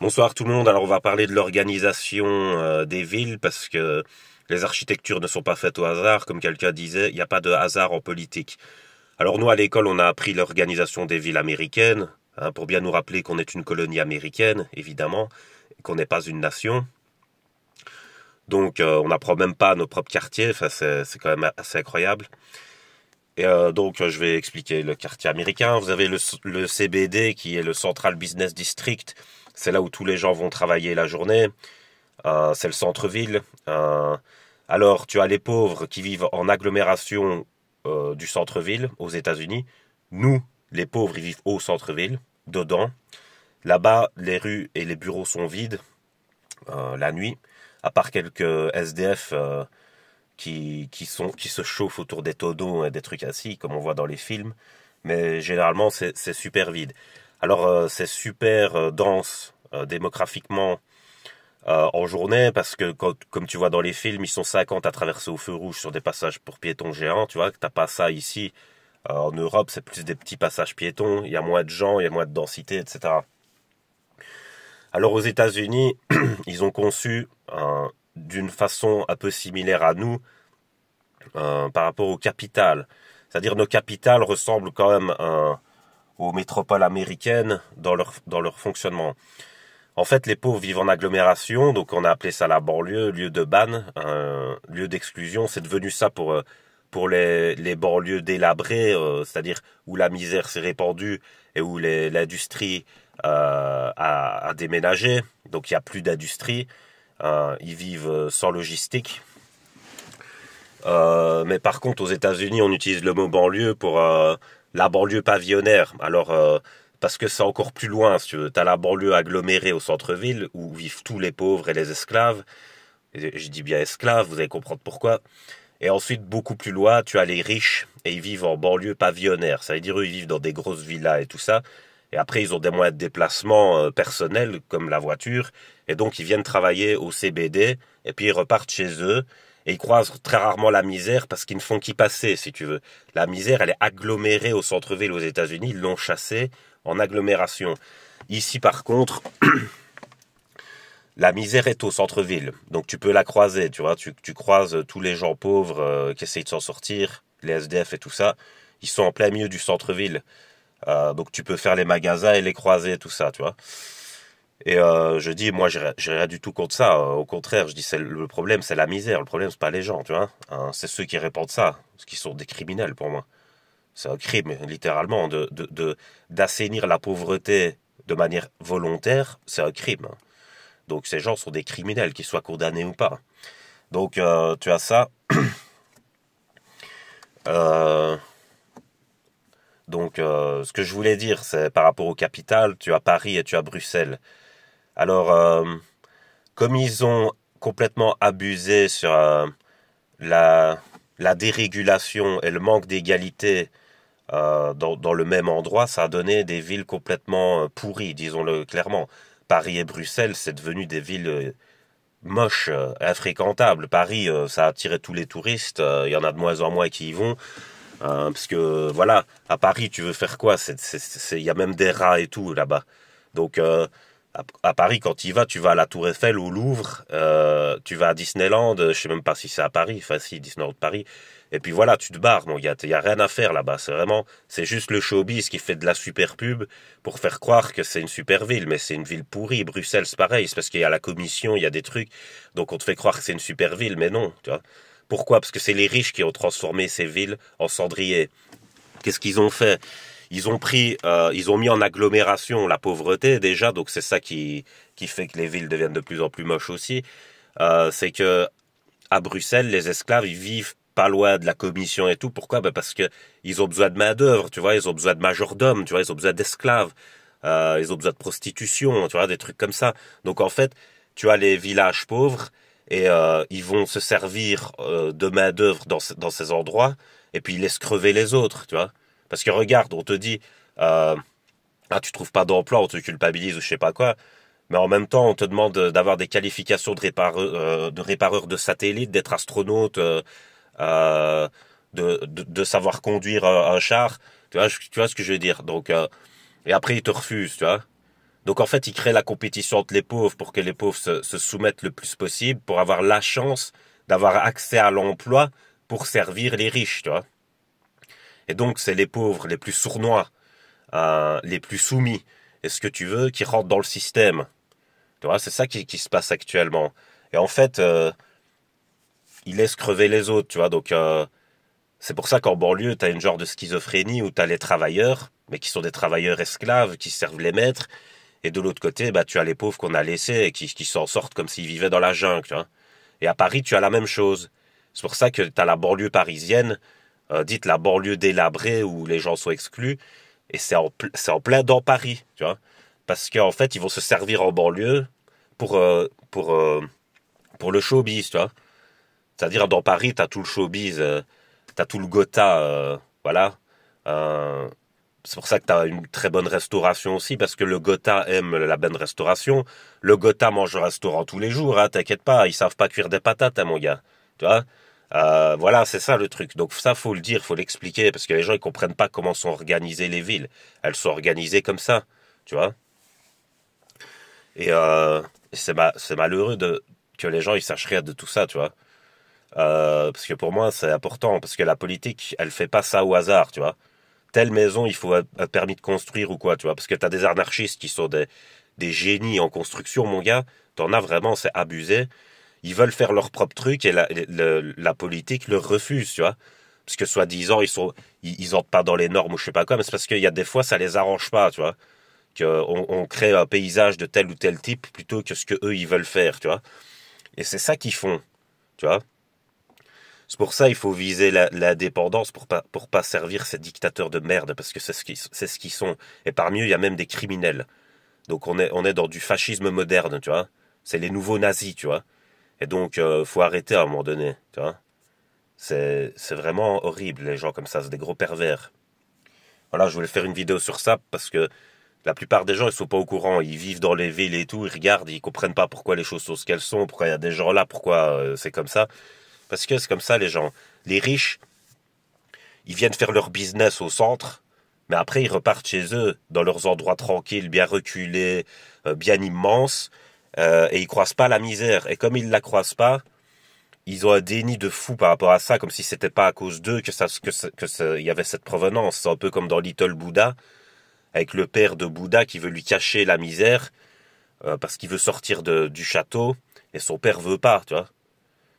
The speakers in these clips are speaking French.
Bonsoir tout le monde. Alors on va parler de l'organisation des villes parce que les architectures ne sont pas faites au hasard. Comme quelqu'un disait, il n'y a pas de hasard en politique. Alors nous à l'école on a appris l'organisation des villes américaines pour bien nous rappeler qu'on est une colonie américaine évidemment et qu'on n'est pas une nation. Donc on n'apprend même pas nos propres quartiers. Enfin c'est quand même assez incroyable. Et donc je vais expliquer le quartier américain. Vous avez le CBD qui est le Central Business District. C'est là où tous les gens vont travailler la journée. C'est le centre-ville. Alors, tu as les pauvres qui vivent en agglomération du centre-ville aux États-Unis. Nous, les pauvres, ils vivent au centre-ville, dedans. Là-bas, les rues et les bureaux sont vides la nuit, à part quelques SDF qui se chauffent autour des tonneaux et des trucs assis, comme on voit dans les films. Mais généralement, c'est super vide. Alors, c'est super dense démographiquement en journée, parce que comme tu vois dans les films, ils sont 50 à traverser au feu rouge sur des passages pour piétons géants, tu vois, que t'as pas ça ici. En Europe, c'est plus des petits passages piétons, il y a moins de gens, il y a moins de densité, etc. Alors aux États-Unis, ils ont conçu d'une façon un peu similaire à nous par rapport aux capitales. C'est-à-dire nos capitales ressemblent quand même aux métropoles américaines dans leur fonctionnement. En fait, les pauvres vivent en agglomération, donc on a appelé ça la banlieue, lieu de ban, lieu d'exclusion. C'est devenu ça pour les banlieues délabrées, c'est-à-dire où la misère s'est répandue et où l'industrie a déménagé. Donc il n'y a plus d'industrie. Ils vivent sans logistique. Mais par contre, aux États-Unis, on utilise le mot banlieue pour la banlieue pavillonnaire. Alors, parce que c'est encore plus loin, si tu veux. T'as la banlieue agglomérée au centre-ville, où vivent tous les pauvres et les esclaves. Et je dis bien esclaves, vous allez comprendre pourquoi. Et ensuite, beaucoup plus loin, tu as les riches, et ils vivent en banlieue pavillonnaire. Ça veut dire, eux, ils vivent dans des grosses villas et tout ça. Et après, ils ont des moyens de déplacement personnels, comme la voiture. Et donc, ils viennent travailler au CBD, et puis ils repartent chez eux. Et ils croisent très rarement la misère parce qu'ils ne font qu'y passer, si tu veux. La misère, elle est agglomérée au centre-ville aux États-Unis. Ils l'ont chassée en agglomération. Ici, par contre, la misère est au centre-ville. Donc, tu peux la croiser, tu vois. Tu croises tous les gens pauvres qui essayent de s'en sortir, les SDF et tout ça. Ils sont en plein milieu du centre-ville. Donc, tu peux faire les magasins et les croiser, tout ça, tu vois. Et je dis, moi, j'ai rien du tout contre ça. Au contraire, je dis, le problème, c'est la misère. Le problème, c'est pas les gens, tu vois. Hein, c'est ceux qui répandent ça, ce qui sont des criminels pour moi. C'est un crime, littéralement, d'assainir la pauvreté de manière volontaire, c'est un crime. Donc ces gens sont des criminels, qu'ils soient condamnés ou pas. Donc tu as ça. Euh, ce que je voulais dire, c'est par rapport aux capitales, tu as Paris et tu as Bruxelles. Alors, comme ils ont complètement abusé sur la, la dérégulation et le manque d'égalité dans le même endroit, ça a donné des villes complètement pourries, disons-le clairement. Paris et Bruxelles, c'est devenu des villes moches, infréquentables. Paris, ça a attiré tous les touristes, il y en a de moins en moins qui y vont. Parce que voilà, à Paris, tu veux faire quoi? Il y a même des rats et tout là-bas. Donc à Paris, quand tu vas à la Tour Eiffel, au Louvre, tu vas à Disneyland, je sais même pas si c'est à Paris, enfin si, Disneyland Paris. Et puis voilà, tu te barres, bon, il y a rien à faire là-bas. C'est juste le showbiz qui fait de la super pub pour faire croire que c'est une super ville, mais c'est une ville pourrie. Bruxelles, c'est pareil, c'est parce qu'il y a la commission, il y a des trucs, donc on te fait croire que c'est une super ville, mais non, tu vois. Pourquoi? Parce que c'est les riches qui ont transformé ces villes en cendriers. Qu'est-ce qu'ils ont fait? Ils ont mis en agglomération la pauvreté déjà, donc c'est ça qui fait que les villes deviennent de plus en plus moches aussi. C'est que à Bruxelles, les esclaves, ils vivent pas loin de la commission et tout. Pourquoi? Ben parce que ils ont besoin de main d'œuvre, tu vois, ils ont besoin de majordomes, tu vois, ils ont besoin d'esclaves, ils ont besoin de prostitution, tu vois, des trucs comme ça. Donc en fait, tu as les villages pauvres et ils vont se servir de main d'œuvre dans ces endroits et puis ils laissent crever les autres, tu vois. Parce que regarde, on te dit ah tu trouves pas d'emploi, on te culpabilise ou je sais pas quoi. Mais en même temps, on te demande d'avoir des qualifications de répareur de satellites, d'être astronaute, euh, de savoir conduire un char. Tu vois ce que je veux dire. Donc, et après, ils te refusent, tu vois. Donc en fait, il crée la compétition entre les pauvres pour que les pauvres se soumettent le plus possible pour avoir la chance d'avoir accès à l'emploi pour servir les riches, tu vois. Et donc c'est les pauvres les plus sournois, les plus soumis, et ce que tu veux, qui rentrent dans le système. Tu vois, c'est ça qui se passe actuellement. Et en fait, ils laissent crever les autres, tu vois. Donc c'est pour ça qu'en banlieue, t'as une genre de schizophrénie où t'as les travailleurs, mais qui sont des travailleurs esclaves, qui servent les maîtres. Et de l'autre côté, bah, tu as les pauvres qu'on a laissés et qui s'en sortent comme s'ils vivaient dans la jungle, tu vois. Et à Paris, tu as la même chose. C'est pour ça que tu as la banlieue parisienne, dite la banlieue délabrée où les gens sont exclus. Et c'est en plein dans Paris, tu vois. Parce qu'en fait, ils vont se servir en banlieue pour, euh, pour, euh, pour le showbiz, tu vois. C'est-à-dire, dans Paris, tu as tout le showbiz, tu as tout le Gotha, voilà. Euh, c'est pour ça que tu as une très bonne restauration aussi, parce que le Gotha aime la bonne restauration. Le Gotha mange au restaurant tous les jours, hein, t'inquiète pas, ils savent pas cuire des patates, hein, mon gars. Tu vois. Voilà, c'est ça le truc. Donc ça, faut le dire, faut l'expliquer, parce que les gens ils comprennent pas comment sont organisées les villes. Elles sont organisées comme ça, tu vois. Et c'est malheureux que les gens ils sachent rien de tout ça, tu vois. Parce que pour moi c'est important, parce que la politique, elle fait pas ça au hasard, tu vois. Telle maison, il faut un permis de construire ou quoi, tu vois. Parce que t'as des anarchistes qui sont des génies en construction, mon gars. T'en as vraiment, c'est abusé. Ils veulent faire leur propre truc et la politique leur refuse, tu vois. Parce que soi-disant, ils entrent pas dans les normes ou je sais pas quoi, mais c'est parce qu'il y a des fois, ça les arrange pas, tu vois. On crée un paysage de tel ou tel type plutôt que ce que eux, ils veulent faire, tu vois. Et c'est ça qu'ils font, tu vois. C'est pour ça il faut viser l'indépendance pour pas servir ces dictateurs de merde, parce que c'est ce qu'ils sont. Et parmi eux, il y a même des criminels. Donc on est dans du fascisme moderne, tu vois. C'est les nouveaux nazis, tu vois. Et donc faut arrêter à un moment donné, tu vois. C'est vraiment horrible, les gens comme ça, c'est des gros pervers. Voilà, je voulais faire une vidéo sur ça parce que la plupart des gens, ils sont pas au courant. Ils vivent dans les villes et tout, ils regardent, ils comprennent pas pourquoi les choses sont ce qu'elles sont, pourquoi il y a des gens là, pourquoi c'est comme ça. Parce que c'est comme ça, les gens. Les riches, ils viennent faire leur business au centre, mais après, ils repartent chez eux, dans leurs endroits tranquilles, bien reculés, bien immenses, et ils croisent pas la misère. Et comme ils la croisent pas, ils ont un déni de fou par rapport à ça, comme si c'était pas à cause d'eux il y avait cette provenance. C'est un peu comme dans Little Buddha, avec le père de Bouddha qui veut lui cacher la misère, parce qu'il veut sortir du château, et son père veut pas, tu vois.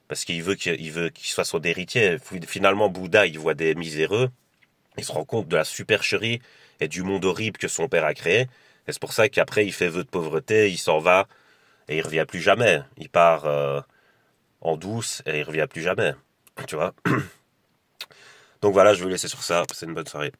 Parce qu'il veut qu'il soit son héritier. Finalement, Bouddha, il voit des miséreux, il se rend compte de la supercherie et du monde horrible que son père a créé. Et c'est pour ça qu'après, il fait vœu de pauvreté, il s'en va, et il revient plus jamais. Il part en douce, et il revient plus jamais. Tu vois. Donc voilà, je vais vous laisser sur ça. C'est une bonne soirée.